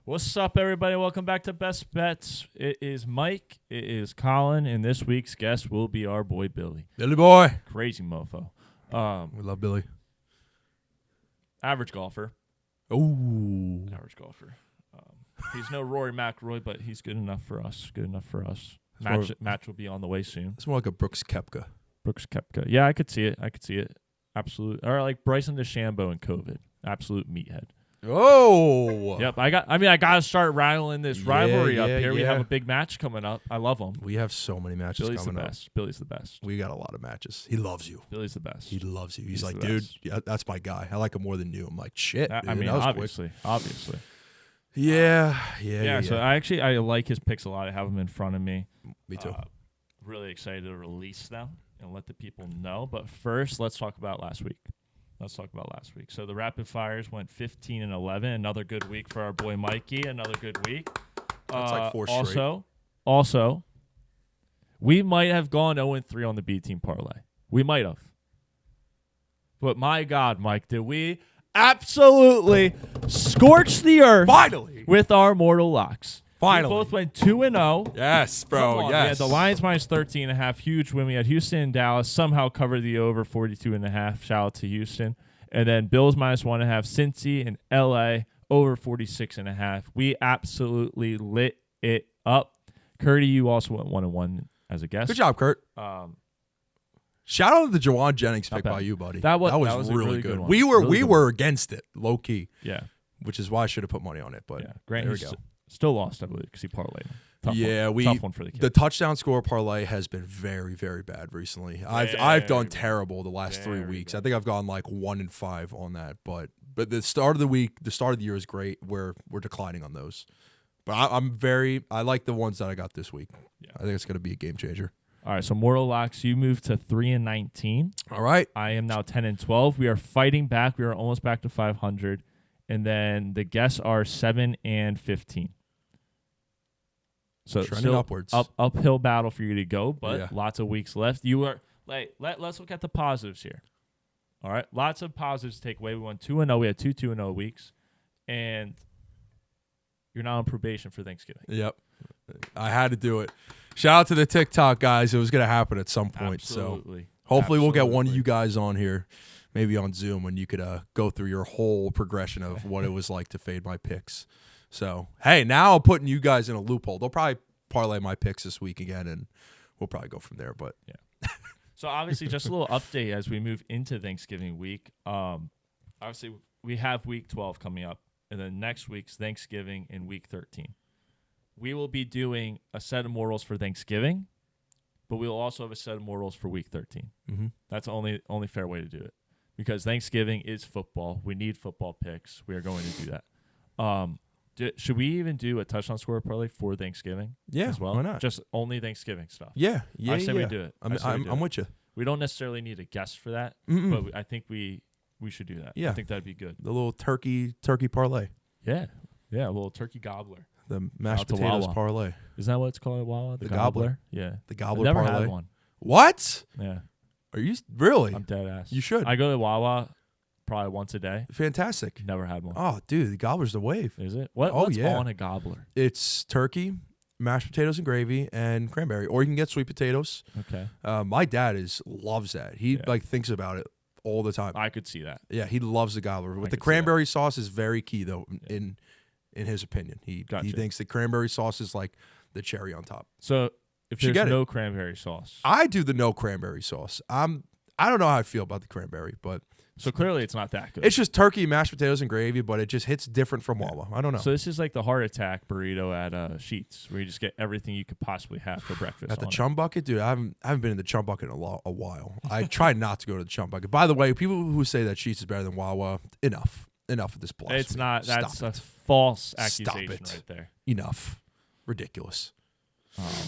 What's up, everybody? Welcome back to Best Bets. It is Mike. It is Colin, and this week's guest will be our boy Billy. Billy boy. Crazy mofo. We love Billy. Average golfer. Oh. Average golfer. He's no Rory McIlroy, but he's good enough for us. Match will be on the way soon. It's more like a Brooks Koepka. Brooks Koepka. Yeah, I could see it. Absolutely. Or like Bryson DeChambeau in COVID. Absolute meathead. Oh. Yep. I got to start rattling this rivalry up here. Yeah. We have a big match coming up. I love them. We have so many matches coming up. Billy's the best. We got a lot of matches. He loves you. Billy's the best. He loves you. He's like, dude, yeah, that's my guy. I like him more than you. I'm like, shit. Dude, I mean, that was obviously. Yeah. So I like his picks a lot. I have them in front of me. Me too. Really excited to release them and let the people know. But first, let's talk about last week. So the rapid fires went 15 and 11. Another good week for our boy Mikey. Another good week. That's like 4 straight. Also, we might have gone 0-3 on the B team parlay. We might have. But my God, Mike, did we absolutely scorch the earth Finally. with our mortal locks. Finally. We both went 2-0. Yes, bro. Yes. We had the Lions minus 13.5. Huge win. We had Houston and Dallas somehow covered the over 42.5. Shout out to Houston. And then Bills minus 1.5. Cincy and LA over 46.5. We absolutely lit it up. Curdy, you also went 1-1 as a guest. Good job, Kurt. Shout out to the Jawan Jennings pick by you, buddy. That was really good one. We were against it, low key. Yeah. Which is why I should have put money on it. But yeah, there we go. Still lost, I believe, because he parlayed. Tough one for the kid. The touchdown score parlay has been very, very bad recently. I've done terrible the last 3 weeks. I think I've gone like 1-5 on that. But the start of the year is great. We're declining on those. But I like the ones that I got this week. Yeah. I think it's going to be a game changer. All right, so Mortal Locks, you moved to 3-19. All right. I am now 10-12. We are fighting back. We are almost back to 500. And then the guests are 7-15. So trending upwards. Uphill battle for you to go, but lots of weeks left. You are let's look at the positives here. All right, lots of positives to take away. We went 2-0. We had 2-0 weeks, and you're now on probation for Thanksgiving. Yep, I had to do it. Shout out to the TikTok guys. It was going to happen at some point. Absolutely. So hopefully we'll get one of you guys on here, maybe on Zoom, when you could go through your whole progression of what it was like to fade my picks. So, hey, now I'm putting you guys in a loophole. They'll probably parlay my picks this week again, and we'll probably go from there. But yeah. So, obviously, just a little update as we move into Thanksgiving week. Obviously, we have Week 12 coming up, and then next week's Thanksgiving in Week 13. We will be doing a set of mortals for Thanksgiving, but we will also have a set of mortals for Week 13. Mm-hmm. That's the only fair way to do it, because Thanksgiving is football. We need football picks. We are going to do that. Should we even do a touchdown scorer parlay for Thanksgiving? Yeah, as well. Why not? Just only Thanksgiving stuff. Yeah. I say we do it. I'm with you. We don't necessarily need a guest for that, but I think we should do that. Yeah, I think that'd be good. The little turkey parlay. Yeah, a little turkey gobbler. The mashed potatoes parlay. Is that what it's called at Wawa? The gobbler. Yeah, the gobbler I've never parlay. had one. What? Yeah. Are you really? I'm dead ass. You should. I go to Wawa probably once a day. Fantastic. Never had one. Oh, dude, the gobbler's the wave. Is it? What's on a gobbler? It's turkey, mashed potatoes and gravy, and cranberry. Or you can get sweet potatoes. Okay. My dad loves that. He thinks about it all the time. I could see that. Yeah, he loves the gobbler. With the cranberry sauce is very key though, in his opinion. He thinks the cranberry sauce is like the cherry on top. So if there's no cranberry sauce, I do the no cranberry sauce. I don't know how I feel about the cranberry, but so clearly it's not that good. It's just turkey, mashed potatoes, and gravy, but it just hits different from Wawa. I don't know. So this is like the heart attack burrito at Sheetz, where you just get everything you could possibly have for breakfast. At the Chum Bucket, dude, I haven't been in the Chum Bucket in a while. I try not to go to the Chum Bucket. By the way, people who say that Sheetz is better than Wawa, enough of this blasphemy. It's not. That's a false accusation right there. Enough. Ridiculous.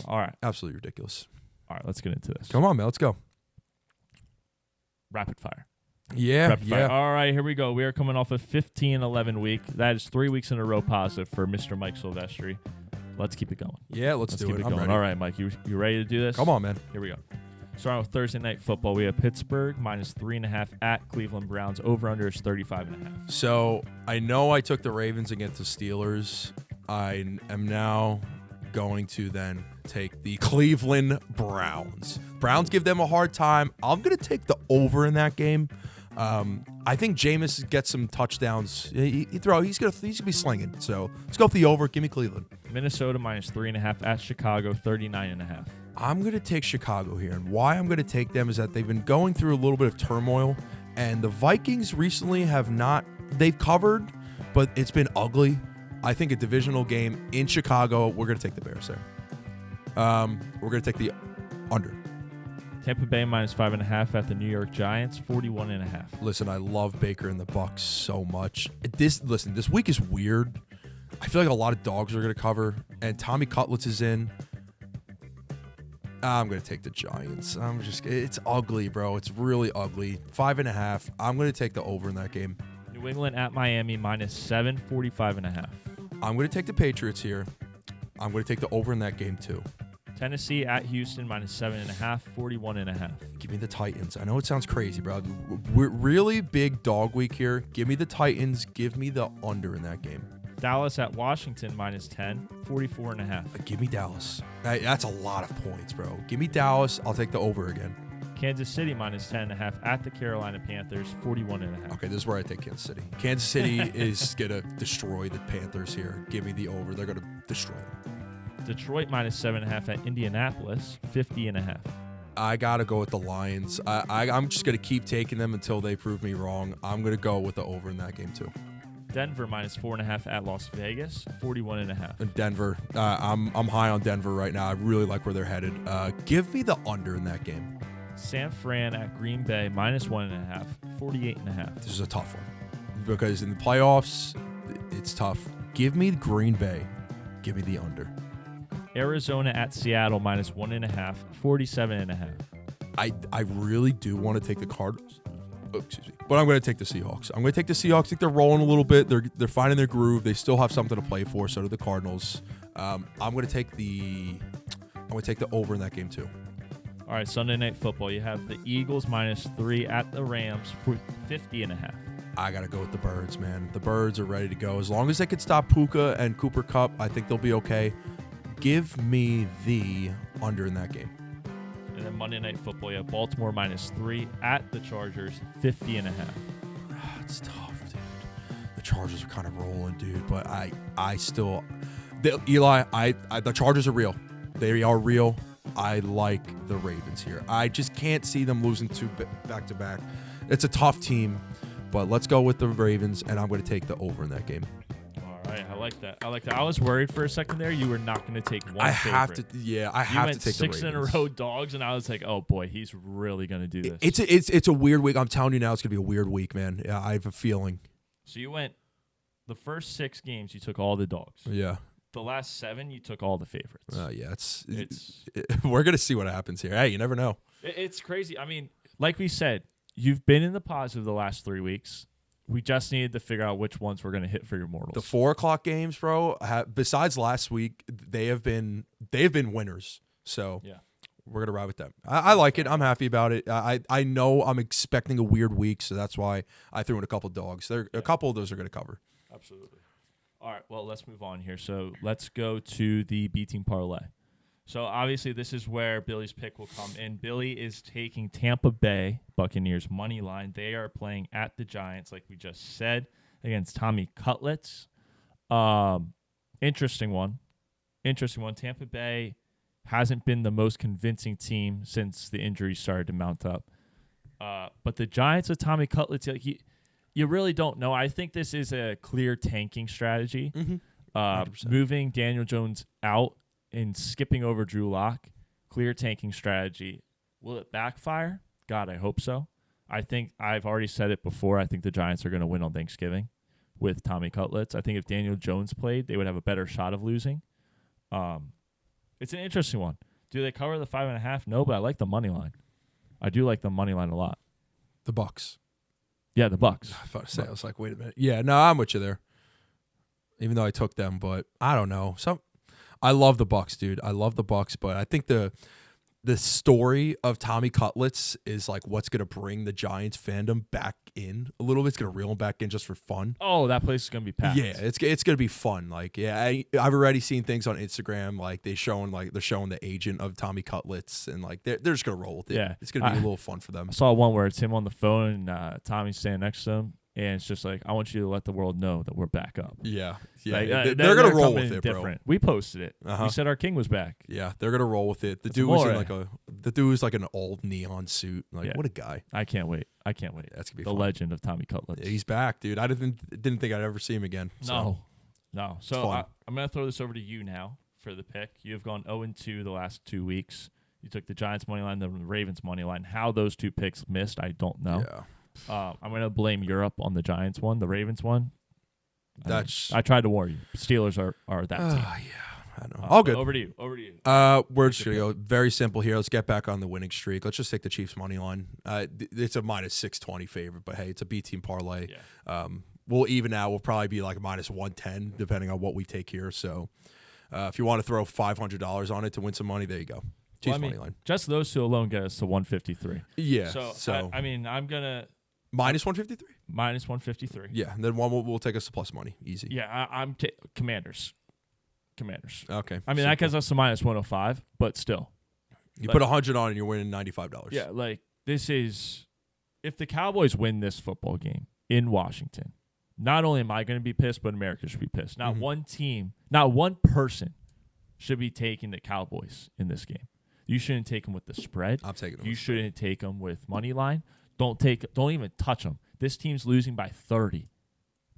All right. Absolutely ridiculous. All right, let's get into this. Come on, man. Let's go. Rapid fire. Yeah. All right, here we go. We are coming off a 15-11 week. That is 3 weeks in a row positive for Mr. Mike Silvestri. Let's keep it going. Yeah, let's do keep it. I'm going. Ready. All right, Mike, you ready to do this? Come on, man. Here we go. Starting with Thursday Night Football, we have Pittsburgh minus 3.5 at Cleveland Browns. Over-under is 35.5. So I know I took the Ravens against the Steelers, I am now going to then take the Cleveland Browns. Browns give them a hard time. I'm going to take the over in that game. I think Jameis gets some touchdowns. He's gonna be slinging. So let's go with the over. Give me Cleveland. Minnesota -3.5 at Chicago 39.5. I'm going to take Chicago here. And why I'm going to take them is that they've been going through a little bit of turmoil. And the Vikings recently they've covered, but it's been ugly. I think a divisional game in Chicago, we're going to take the Bears there. We're going to take the under. Tampa Bay -5.5 at the New York Giants 41.5. Listen, I love Baker and the Bucks so much. This week is weird. I feel like a lot of dogs are going to cover, and Tommy Cutlets is in. I'm going to take the Giants. It's ugly, bro. It's really ugly. 5.5. I'm going to take the over in that game. New England at Miami -7, 45.5. I'm going to take the Patriots here. I'm going to take the over in that game too. Tennessee at Houston -7.5, 41.5. Give me the Titans. I know it sounds crazy, bro. We're really big dog week here. Give me the Titans. Give me the under in that game. Dallas at Washington -10, 44.5. Give me Dallas. That's a lot of points, bro. Give me Dallas. I'll take the over again. Kansas City -10.5 at the Carolina Panthers 41.5. Okay, this is where I take Kansas City. Kansas City is going to destroy the Panthers here. Give me the over. They're going to destroy them. Detroit -7.5 at Indianapolis 50.5. I got to go with the Lions. I'm just going to keep taking them until they prove me wrong. I'm going to go with the over in that game too. Denver -4.5 at Las Vegas 41.5. And Denver, I'm high on Denver right now. I really like where they're headed. Give me the under in that game. San Fran at Green Bay -1.5, 48.5. This is a tough one because in the playoffs, it's tough. Give me Green Bay. Give me the under. Arizona at Seattle -1.5, 47.5. I really do want to take the Cardinals. Oh, excuse me. But I'm going to take the Seahawks. I'm going to take the Seahawks. I think they're rolling a little bit. They're finding their groove. They still have something to play for. So do the Cardinals. I'm going to take the over in that game too. All right, Sunday Night Football. You have the Eagles -3 at the Rams, 50.5. I got to go with the Birds, man. The Birds are ready to go. As long as they can stop Puka and Cooper Kupp, I think they'll be okay. Give me the under in that game. And then Monday Night Football, you have Baltimore -3 at the Chargers, 50.5. It's tough, dude. The Chargers are kind of rolling, dude. But the Chargers are real. They are real. I like the Ravens here. I just can't see them losing two back-to-back. It's a tough team, but let's go with the Ravens, and I'm going to take the over in that game. All right, I like that. I was worried for a second there you were not going to take one favorite. I have to take the Ravens. 6 in a row dogs, and I was like, oh, boy, he's really going to do this. It's a weird week. I'm telling you now, it's going to be a weird week, man. Yeah, I have a feeling. So you went the first 6 games, you took all the dogs. Yeah. The last 7, you took all the favorites. Yeah, we're going to see what happens here. Hey, you never know. It's crazy. I mean, like we said, you've been in the positive the last 3 weeks. We just needed to figure out which ones we're going to hit for your mortals. The 4:00 games, bro, besides last week, they have been winners. So yeah, we're going to ride with them. I like it. I'm happy about it. I know I'm expecting a weird week, so that's why I threw in a couple dogs. A couple of those are going to cover. Absolutely. All right, well, let's move on here. So let's go to the B-Team Parlay. So obviously this is where Billy's pick will come in. Billy is taking Tampa Bay Buccaneers money line. They are playing at the Giants, like we just said, against Tommy Cutlets. Interesting one. Tampa Bay hasn't been the most convincing team since the injuries started to mount up. But the Giants with Tommy Cutlets, you really don't know. I think this is a clear tanking strategy. Mm-hmm. Moving Daniel Jones out and skipping over Drew Lock, clear tanking strategy. Will it backfire? God, I hope so. I think I've already said it before. I think the Giants are going to win on Thanksgiving with Tommy Cutlets. I think if Daniel Jones played, they would have a better shot of losing. It's an interesting one. Do they cover the 5.5? No, but I like the money line. I do like the money line a lot. The Bucks. Yeah, the Bucks. I was about to say, I was like, wait a minute. Yeah, no, I'm with you there. Even though I took them, but I don't know. I love the Bucks, dude. I love the Bucks, but I think the the story of Tommy Cutlets is like what's going to bring the Giants fandom back in a little bit. It's going to reel them back in just for fun. Oh, that place is going to be packed. Yeah, it's going to be fun. Like, yeah, I've already seen things on Instagram like they're showing the agent of Tommy Cutlets, and like they're just going to roll with it. Yeah. It's going to be a little fun for them. I saw one where it's him on the phone and Tommy's standing next to him. And it's just like, I want you to let the world know that we're back up. Yeah. Like, they're going to roll with it, different. bro. We posted it. Uh-huh. We said our king was back. Yeah, they're going to roll with it. The dude was like an old neon suit. Like, what a guy. I can't wait. That's going to be fun. The legend of Tommy Cutlets. Yeah, he's back, dude. I didn't think I'd ever see him again. So. No. So I'm going to throw this over to you now for the pick. You have gone 0-2 the last 2 weeks. You took the Giants money line, the Ravens money line. How those two picks missed, I don't know. Yeah. I'm going to blame Europe on the Giants one, the Ravens one. I tried to warn you. Steelers are that team. Yeah, I know. All good. Over to you. We're just going to go very simple here. Let's get back on the winning streak. Let's just take the Chiefs money line. It's a minus 620 favorite, but hey, it's a B team parlay. Yeah. We'll even out. We'll probably be like minus 110 depending on what we take here. So if you want to throw $500 on it to win some money, there you go. Chiefs money line. Just those two alone get us to 153. Yeah. So I'm going to. Minus 153? Minus 153. Yeah, and then one will take us to plus money. Easy. Yeah, I'm Commanders. Okay. I mean, that gets us to minus 105, but still. You put 100 on and you're winning $95. Yeah, like this is – if the Cowboys win this football game in Washington, not only am I going to be pissed, but America should be pissed. Not one team, not one person should be taking the Cowboys in this game. You shouldn't take them with the spread. I'm taking them. You shouldn't take them with money line. Don't even touch them. This team's losing by 30.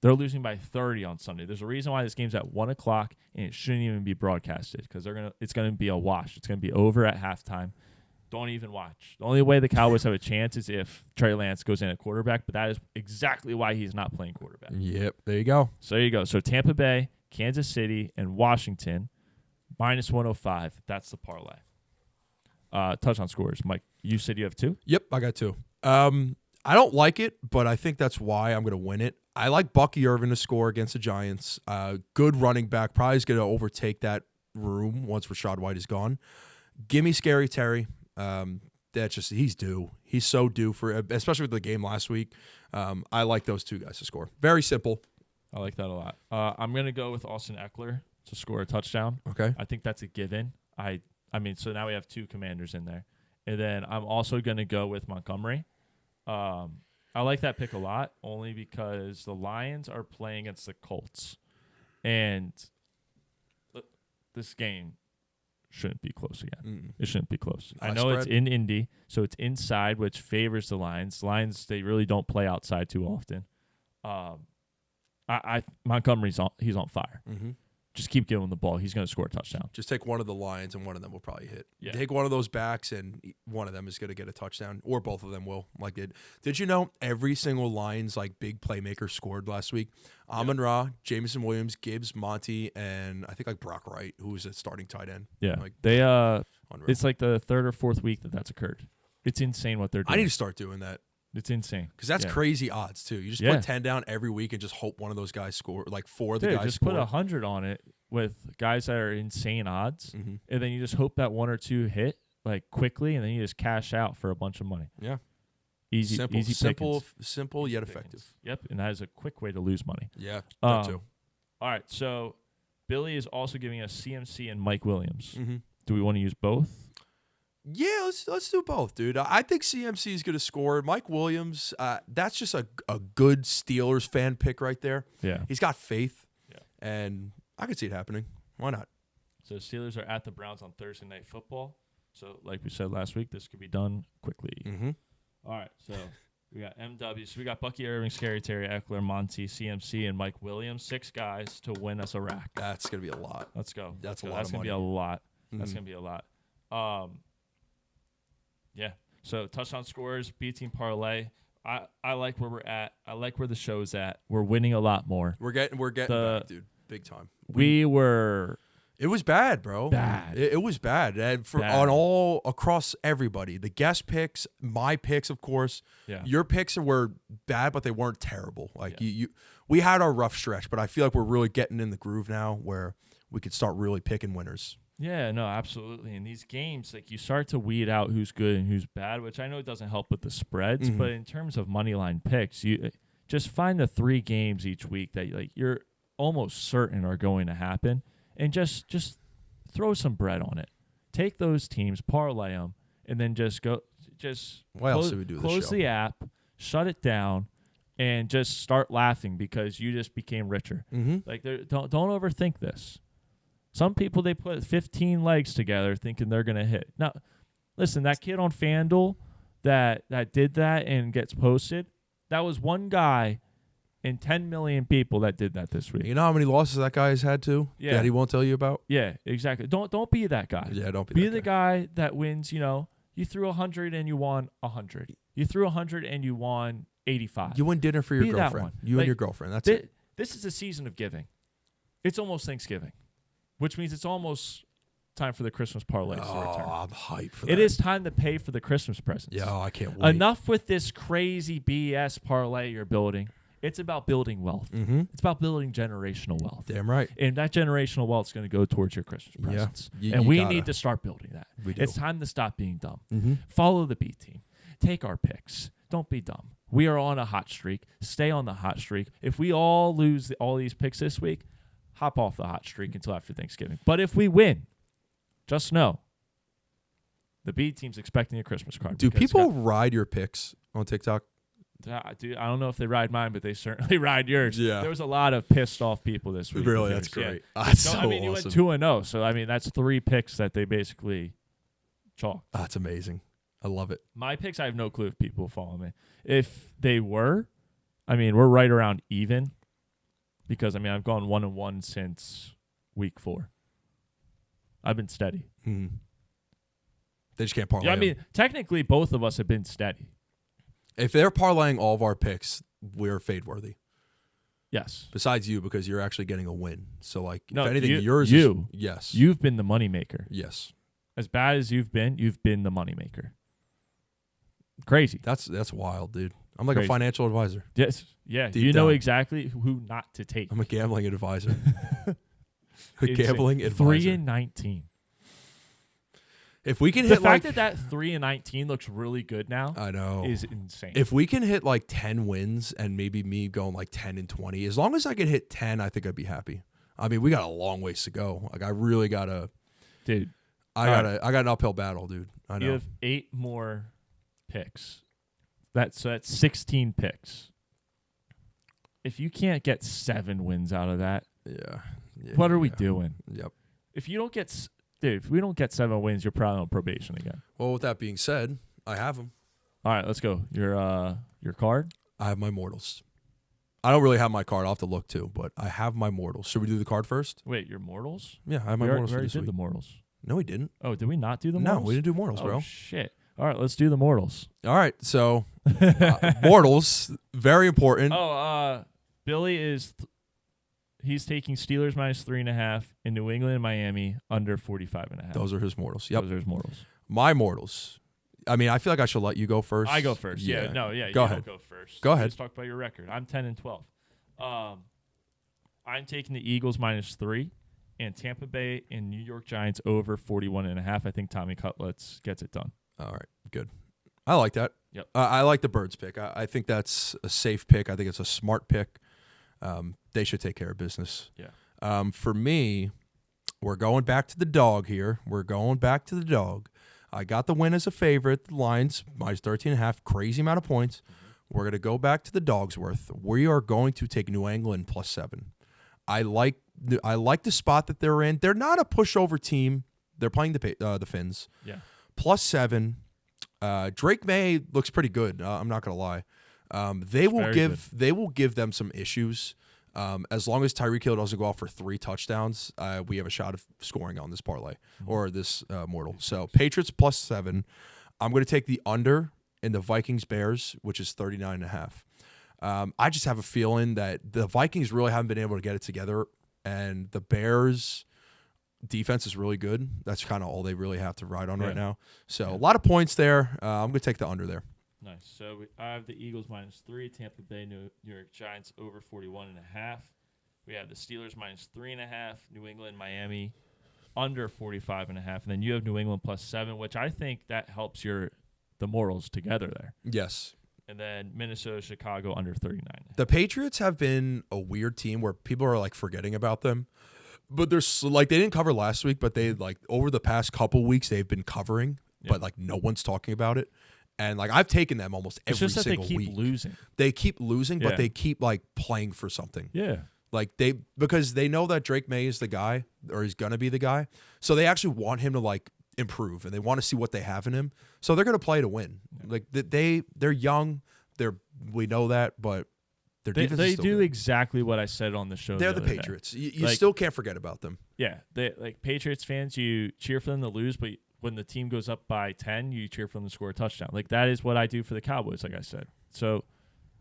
They're losing by 30 on Sunday. There's a reason why this game's at 1 o'clock and it shouldn't even be broadcasted because it's gonna be a wash. It's gonna be over at halftime. Don't even watch. The only way the Cowboys have a chance is if Trey Lance goes in at quarterback, but that is exactly why he's not playing quarterback. Yep, there you go. So there you go. So Tampa Bay, Kansas City, and Washington, minus 105. That's the parlay. Touchdown scores. Mike, you said you have 2? Yep, I got 2. I don't like it, but I think that's why I'm going to win it. I like Bucky Irvin to score against the Giants. Good running back. Probably is going to overtake that room once Rachaad White is gone. Give me Scary Terry. He's due. He's so due for, especially with the game last week. I like those two guys to score. Very simple. I like that a lot. I'm going to go with Austin Eckler to score a touchdown. Okay. I think that's a given. I mean, so now we have 2 Commanders in there. And then I'm also going to go with Montgomery. I like that pick a lot only because the Lions are playing against the Colts. And this game shouldn't be close again. It shouldn't be close. I know it's in Indy, so it's inside, which favors the Lions. Lions, they really don't play outside too often. Montgomery's he's on fire. Mm-hmm. Just keep giving him the ball. He's going to score a touchdown. Just take one of the Lions, and one of them will probably hit. Yeah. Take one of those backs, and one of them is going to get a touchdown, or both of them will. Like did you know every single Lions big playmaker scored last week? Amon-Ra, Jameson Williams, Gibbs, Monty, and I think Brock Wright, who was a starting tight end. Yeah, they it's like the 3rd or 4th week that's occurred. It's insane what they're doing. I need to start doing that. It's insane. Because that's crazy odds, too. You just put 10 down every week and just hope one of those guys score, like 4 of the guys just score. Put 100 on it with guys that are insane odds, and then you just hope that 1 or 2 hit quickly, and then you just cash out for a bunch of money. Yeah. Easy, simple yet effective. Yep, and that is a quick way to lose money. Yeah, that too. All right, so Billy is also giving us CMC and Mike Williams. Mm-hmm. Do we want to use both? Yeah, let's do both, dude. I think CMC is going to score. Mike Williams, that's just a good Steelers fan pick right there. Yeah. He's got faith, and I could see it happening. Why not? So Steelers are at the Browns on Thursday Night Football. So like we said last week, this could be done quickly. Mm-hmm. All right, so we got MW. So we got Bucky Irving, Scary Terry, Eckler, Monty, CMC, and Mike Williams. 6 guys to win us a rack. That's going to be a lot. Let's go. That's a lot That's of gonna money. Be a lot. Mm-hmm. That's going to be a lot. Yeah. So touchdown scores, B team parlay. I like where we're at. I like where the show's at. We're winning a lot more. We're getting back, dude. Big time. It was bad, bro. Bad. It was bad. And on all across everybody. The guest picks, my picks, of course. Yeah. Your picks were bad, but they weren't terrible. We had our rough stretch, but I feel like we're really getting in the groove now where we could start really picking winners. Yeah, no, absolutely. In these games, like you start to weed out who's good and who's bad, which I know doesn't help with the spreads, but in terms of money line picks, you just find the 3 games each week that like you're almost certain are going to happen, and just throw some bread on it. Take those teams, parlay them, and then just go. Why else do we do this close show? the app, shut it down, and just start laughing because you just became richer. Like don't overthink this. Some people, they put 15 legs together thinking they're going to hit. Now, listen, that kid on FanDuel that did that and gets posted, that was one guy in 10 million people that did that this week. You know how many losses that guy has had too? Yeah. That he won't tell you about? Yeah, exactly. Don't be that guy. Yeah, don't be Be that the guy that wins, you threw 100 and you won 100. You threw 100 and you won 85. You win dinner for your Be that girlfriend. one. You Like, and your girlfriend. That's it. This is a season of giving. It's almost Thanksgiving, which means it's almost time for the Christmas parlays to return. I'm hyped for that. It is time to pay for the Christmas presents. Yeah, I can't wait. Enough with this crazy BS parlay you're building. It's about building wealth. It's about building generational wealth. Damn right. And that generational wealth is going to go towards your Christmas presents. Yeah. And You we gotta. need to start building that. We do. It's time to stop being dumb. Follow the B team. Take our picks. Don't be dumb. We are on a hot streak. Stay on the hot streak. If we all lose all these picks this week, hop off the hot streak until after Thanksgiving. But if we win, just know the B team's expecting a Christmas card. Do people ride your picks on TikTok? Dude, I don't know if they ride mine, but they certainly ride yours. Yeah. There was a lot of pissed off people this week. Really? with That's yours. great. Yeah. That's So, so I mean, you awesome. went 2-0. So, I mean, that's 3 picks that they basically chalked. That's amazing. I love it. My picks, I have no clue if people follow me. If they were, I mean, we're right around even because, I mean, I've gone 1-1 since week 4. I've been steady. They just can't parlay. Yeah, I them. mean, technically, both of us have been steady. If they're parlaying all of our picks, we're fade worthy. Yes. Besides you, because you're actually getting a win. So, like, No, if anything, yours is yes. You've been the moneymaker. Yes. As bad as you've been the moneymaker. Crazy. That's wild, dude. I'm like Crazy. a financial advisor. Yes. Yeah. Deep you know down. exactly who not to take. I'm a gambling advisor. A Insane. gambling advisor. 3-19. If we can The hit fact like that 3-19 looks really good now I know is insane. if we can hit like 10 wins and maybe me going like 10-20, as long as I can hit 10, I think I'd be happy. I mean, we got a long ways to go. Like I really gotta, dude, I got an uphill battle, dude. I know. you have 8 more picks. That's 16 picks. If you can't get 7 wins out of that, Yeah. what are we doing? Yep. If you don't get, dude, if we don't get 7 wins, you're probably on probation again. Well, with that being said, I have them. All right, let's go. Your card. I have my mortals. I don't really have my card. I'll have to look too, but I have my mortals. Should we do the card first? Wait, your mortals? Yeah, I have my mortals we for already this did week. the mortals. No, we didn't. Oh, did we not do the No, mortals? we didn't do mortals, Oh, bro. shit. All right, let's do the mortals. All right, so mortals, very important. Billy he's taking Steelers -3.5 in New England and Miami under 45.5. Those are his mortals. Yep. Those are his mortals. My mortals. I mean, I feel like I should let you go first. I go first. Yeah. Go You ahead. don't go first. Go ahead. Let's talk about your record. I'm 10-12. I'm taking the Eagles -3 and Tampa Bay and New York Giants over 41.5. I think Tommy Cutlets gets it done. All right, good. I like that. Yep. I like the Birds pick. I think that's a safe pick. I think it's a smart pick. They should take care of business. Yeah. For me, we're going back to the dog here. We're going back to the dog. I got the win as a favorite. The Lions, -13.5, crazy amount of points. We're going to go back to the dog's worth. We are going to take New England +7. I like the spot that they're in. They're not a pushover team. They're playing the Finns. Yeah. +7. Drake May looks pretty good. I'm not gonna lie. They will give them some issues. As long as Tyreek Hill doesn't go off for 3 touchdowns, we have a shot of scoring on this parlay or this mortal. So Patriots +7. I'm going to take the under in the Vikings Bears, which is 39.5. I just have a feeling that the Vikings really haven't been able to get it together, and the Bears defense is really good. That's kind of all they really have to ride on right now. So a lot of points there. I'm going to take the under there. Nice. So I have the Eagles -3, Tampa Bay, New York Giants over 41.5. We have the Steelers -3.5, New England, Miami under 45.5, and then you have New England +7, which I think that helps the morals together there. Yes. And then Minnesota, Chicago under 39. The Patriots have been a weird team where people are like forgetting about them. But there's like they didn't cover last week, but they like over the past couple weeks they've been covering, but like no one's talking about it. And like I've taken them almost every single week. They keep losing. They keep losing, but they keep like playing for something. Yeah. Like because they know that Drake May is the guy or he's gonna be the guy. So they actually want him to like improve and they want to see what they have in him. So they're gonna play to win. Yeah. Like they're young. We know that, but their defense is still do good. Exactly what I said on the show. They're the Patriots. You still can't forget about them. Yeah, they like Patriots fans. You cheer for them to lose, but when the team goes up by 10, you cheer for them to score a touchdown. Like that is what I do for the Cowboys. Like I said, so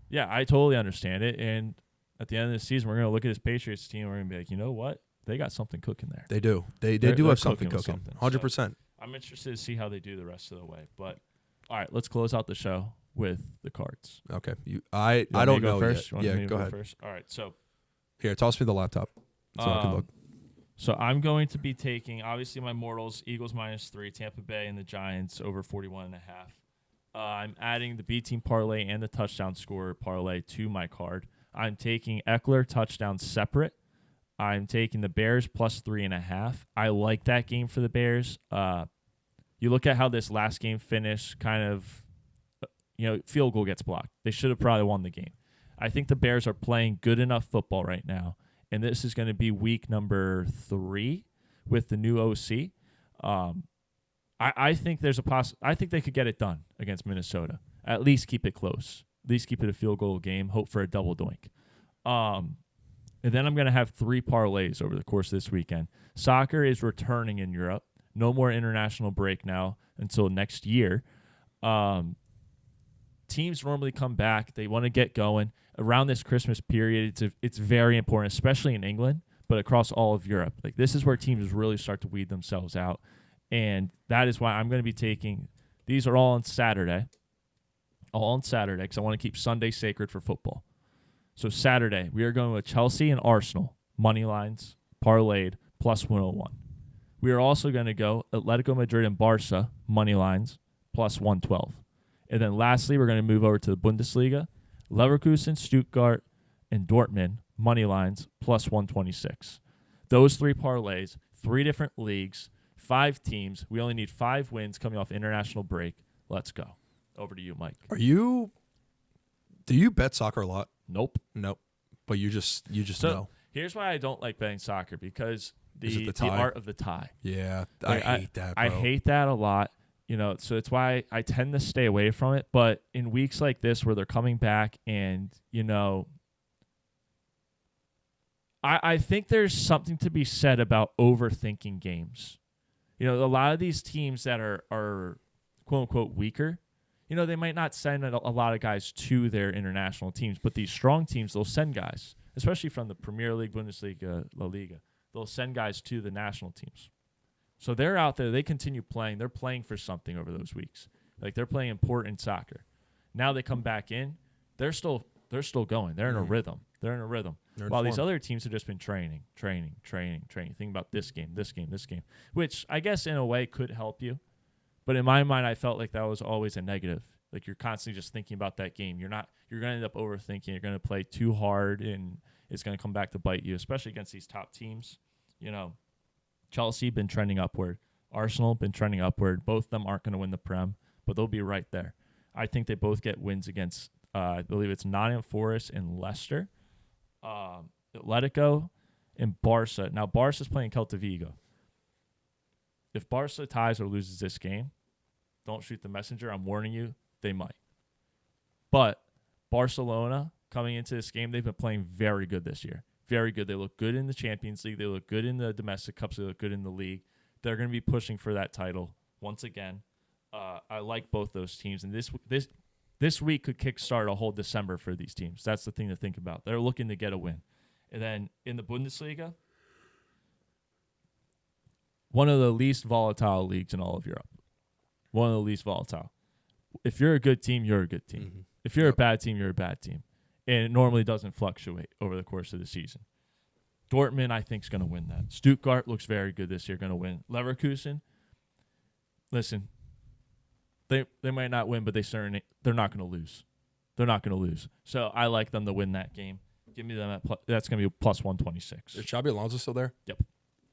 yeah, I totally understand it. And at the end of the season, we're gonna look at this Patriots team. We're gonna be like, you know what? They got something cooking there. They do. They do have something cooking. 100%. So I'm interested to see how they do the rest of the way. But all right, let's close out the show with the cards. Okay. I don't know first? yet. Yeah, go ahead. First? All right. So here, toss me the laptop so I can look. So I'm going to be taking obviously my mortals, Eagles -3, Tampa Bay and the Giants over 41.5. I'm adding the B team parlay and the touchdown scorer parlay to my card. I'm taking Eckler touchdown separate. I'm taking the Bears +3.5. I like that game for the Bears. You look at how this last game finished, kind of, field goal gets blocked. They should have probably won the game. I think the Bears are playing good enough football right now, and this is going to be week number 3 with the new OC. I think there's I think they could get it done against Minnesota. At least keep it close. At least keep it a field goal game. Hope for a double doink. And then I'm going to have 3 parlays over the course of this weekend. Soccer is returning in Europe. No more international break now until next year. Teams normally come back. They want to get going. Around this Christmas period, it's very important, especially in England, but across all of Europe. Like this is where teams really start to weed themselves out. And that is why I'm going to be taking – these are all on Saturday. All on Saturday because I want to keep Sunday sacred for football. So Saturday, we are going with Chelsea and Arsenal, money lines, parlayed, +101. We are also going to go Atletico Madrid and Barca, money lines, +112. And then lastly, we're going to move over to the Bundesliga, Leverkusen, Stuttgart, and Dortmund, money lines, +126. Those 3 parlays, 3 different leagues, 5 teams. We only need 5 wins coming off international break. Let's go. Over to you, Mike. Do you bet soccer a lot? Nope. But you just know. Here's why I don't like betting soccer, because the tie? art of the tie. Yeah, I hate that, bro. I hate that a lot. So it's why I tend to stay away from it. But in weeks like this where they're coming back and, I think there's something to be said about overthinking games. A lot of these teams that are quote-unquote weaker, they might not send a lot of guys to their international teams, but these strong teams, they'll send guys, especially from the Premier League, Bundesliga, La Liga. They'll send guys to the national teams. So they're out there. They continue playing. They're playing for something over those weeks. Like they're playing important soccer. Now they come back in. They're still going. They're in a rhythm. While these other teams have just been training. Think about this game, which I guess in a way could help you. But in my mind, I felt like that was always a negative. Like you're constantly just thinking about that game. You're going to end up overthinking. You're going to play too hard, and it's going to come back to bite you, especially against these top teams. Chelsea been trending upward. Arsenal been trending upward. Both of them aren't going to win the Prem, but they'll be right there. I think they both get wins against, I believe it's Nottingham Forest and Leicester, Atletico, and Barca. Now, Barca's playing Celta Vigo. If Barca ties or loses this game, don't shoot the messenger. I'm warning you, they might. But Barcelona, coming into this game, they've been playing very good this year. Very good. They look good in the Champions League. They look good in the domestic cups. They look good in the league. They're going to be pushing for that title once again. I like both those teams. And this week could kickstart a whole December for these teams. That's the thing to think about. They're looking to get a win. And then in the Bundesliga, one of the least volatile leagues in all of Europe. One of the least volatile. If you're a good team, you're a good team. Mm-hmm. If you're a bad team, you're a bad team. And it normally doesn't fluctuate over the course of the season. Dortmund, I think, is going to win that. Stuttgart looks very good this year, going to win. Leverkusen, listen, they might not win, but they're not going to lose. They're not going to lose. So I like them to win that game. Give me them that's going to be plus 126. Is Xabi Alonso still there? Yep.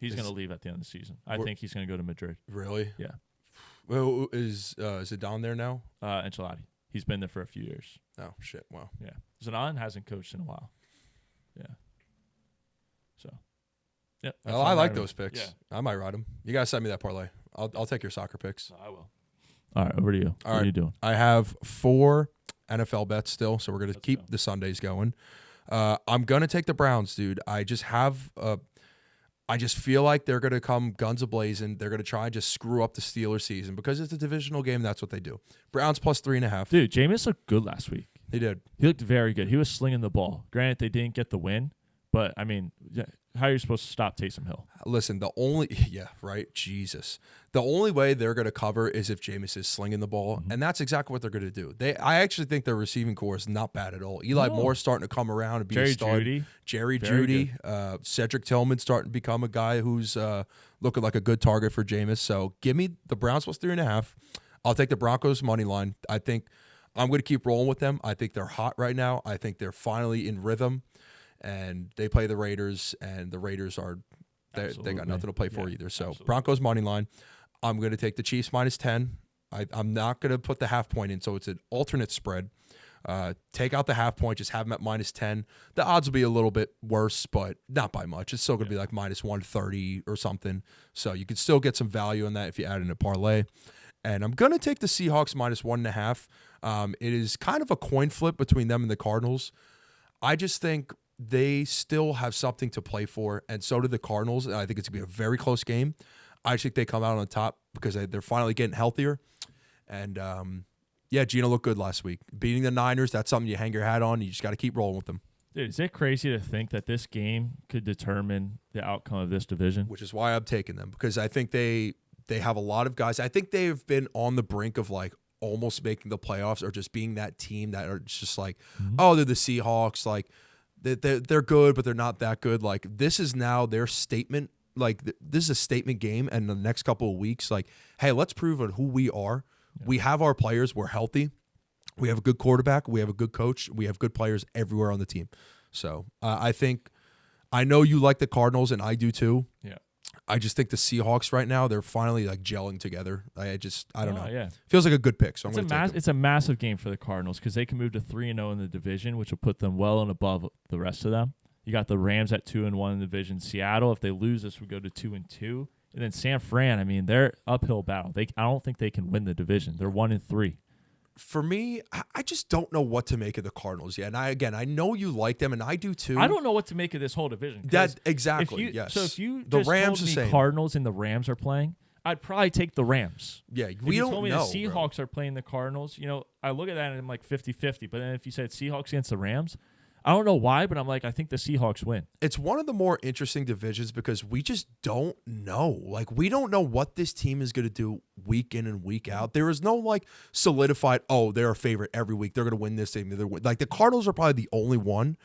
He's going to leave at the end of the season. I think he's going to go to Madrid. Really? Yeah. Well, is Zidane there now? Ancelotti. He's been there for a few years. Oh, shit. Wow. Yeah. Zidane hasn't coached in a while. Yeah. So. Yeah. Well, I like those picks. Yeah. I might ride them. You guys send me that parlay. I'll take your soccer picks. I will. All right, over to you. What are you doing? I have 4 NFL bets still, so we're going to keep the Sundays going. I'm going to take the Browns, dude. I just feel like they're going to come guns a-blazing. They're going to try and just screw up the Steelers season because it's a divisional game. That's what they do. Browns plus 3.5. Dude, Jameis looked good last week. He did. He looked very good. He was slinging the ball. Granted, they didn't get the win, but, I mean, how are you supposed to stop Taysom Hill? Listen, Jesus. The only way they're going to cover is if Jameis is slinging the ball, and that's exactly what they're going to do. I actually think their receiving core is not bad at all. Eli Moore's starting to come around and be a star. Jerry Jeudy. Cedric Tillman starting to become a guy who's looking like a good target for Jameis. So give me the Browns plus 3.5. I'll take the Broncos money line. I think I'm going to keep rolling with them. I think they're hot right now. I think they're finally in rhythm. And they play the Raiders, and the Raiders they got nothing to play for either. So Broncos money line. I'm going to take the Chiefs minus 10. I'm not going to put the half point in, so it's an alternate spread. Take out the half point, just have them at minus 10. The odds will be a little bit worse, but not by much. It's still going to be like minus 130 or something. So you can still get some value in that if you add in a parlay. And I'm going to take the Seahawks minus 1.5. It is kind of a coin flip between them and the Cardinals. I just think they still have something to play for, and so do the Cardinals. And I think it's going to be a very close game. I think they come out on top because they're finally getting healthier. And, Gino looked good last week. Beating the Niners, that's something you hang your hat on. You just got to keep rolling with them. Dude, is it crazy to think that this game could determine the outcome of this division? Which is why I'm taking them, because I think they have a lot of guys. I think they've been on the brink of, like, almost making the playoffs or just being that team that are just like, they're the Seahawks, like, they're good, but they're not that good. Like, this is now their statement. Like, this is a statement game, and the next couple of weeks, like, hey, let's prove on who we are. Yeah. We have our players. We're healthy. We have a good quarterback. We have a good coach. We have good players everywhere on the team. So I know you like the Cardinals, and I do too. Yeah. I just think the Seahawks right now, they're finally like gelling together. I don't know. Yeah. Feels like a good pick. So it's a massive game for the Cardinals because they can move to 3-0 in the division, which will put them well and above the rest of them. You got the Rams at 2-1 in the division. Seattle, if they lose this, would go to 2-2. And then San Fran, I mean, they're uphill battle. I don't think they can win the division. They're 1-3. For me, I just don't know what to make of the Cardinals yet. And I know you like them, and I do too. I don't know what to make of this whole division. Exactly. So if you the just Rams told me Cardinals and the Rams are playing, I'd probably take the Rams. Yeah, if you told me the Seahawks are playing the Cardinals, I look at that and I'm like 50-50. But then if you said Seahawks against the Rams, I don't know why, but I'm like, I think the Seahawks win. It's one of the more interesting divisions because we just don't know. Like, we don't know what this team is going to do week in and week out. There is no, like, solidified, they're a favorite every week. They're going to win this game. Like, the Cardinals are probably the only one,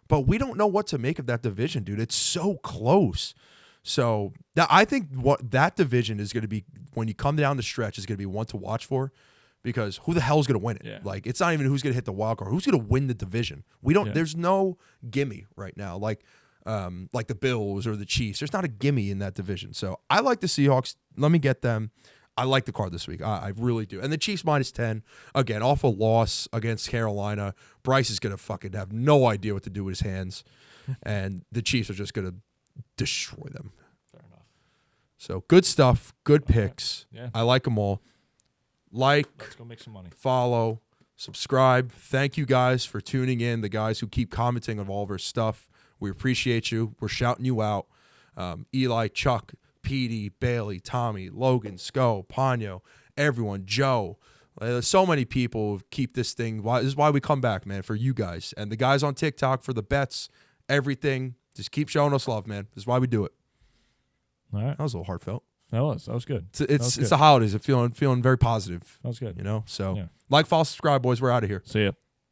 but we don't know what to make of that division, dude. It's so close. So I think what that division is going to be, when you come down the stretch, is going to be one to watch for. Because who the hell is going to win it? Yeah. Like, it's not even who's going to hit the wild card. Who's going to win the division? We don't. Yeah. There's no gimme right now. Like the Bills or the Chiefs. There's not a gimme in that division. So I like the Seahawks. Let me get them. I like the card this week. I really do. And the Chiefs minus 10 again off a loss against Carolina. Bryce is going to fucking have no idea what to do with his hands, and the Chiefs are just going to destroy them. Fair enough. So good stuff. Good picks. Yeah. I like them all. Let's go make some money. Follow, subscribe. Thank you guys for tuning in. The guys who keep commenting on all of our stuff. We appreciate you. We're shouting you out. Eli, Chuck, Petey, Bailey, Tommy, Logan, Sco, Ponyo, everyone, Joe. There's so many people who keep this thing. This is why we come back, man, for you guys. And the guys on TikTok for the bets, everything. Just keep showing us love, man. This is why we do it. All right. That was a little heartfelt. That was good. It's the holidays. I'm feeling very positive. That was good. So like, follow, subscribe, boys. We're out of here. See ya.